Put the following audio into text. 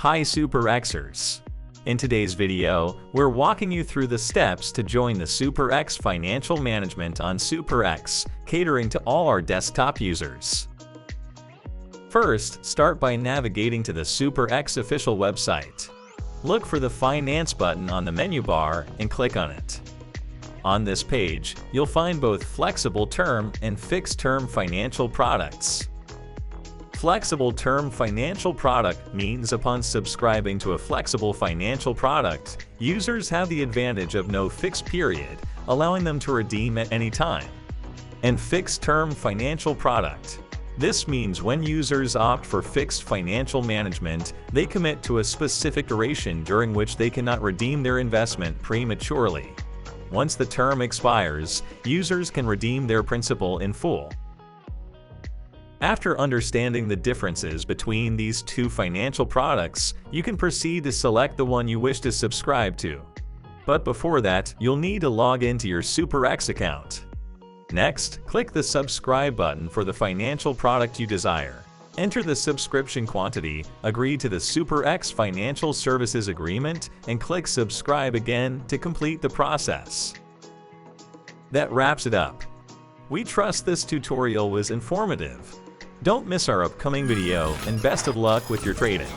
Hi SuperExers! In today's video, we're walking you through the steps to join the SuperEx financial management on SuperEx, catering to all our desktop users. First, start by navigating to the SuperEx official website. Look for the Finance button on the menu bar and click on it. On this page, you'll find both flexible term and fixed term financial products. Flexible term financial product means upon subscribing to a flexible financial product, users have the advantage of no fixed period, allowing them to redeem at any time. And fixed term financial product. This means when users opt for fixed financial management, they commit to a specific duration during which they cannot redeem their investment prematurely. Once the term expires, users can redeem their principal in full. After understanding the differences between these two financial products, you can proceed to select the one you wish to subscribe to. But before that, you'll need to log into your SuperEx account. Next, click the subscribe button for the financial product you desire. Enter the subscription quantity, agree to the SuperEx Financial Services Agreement, and click subscribe again to complete the process. That wraps it up. We trust this tutorial was informative. Don't miss our upcoming video, and best of luck with your trading.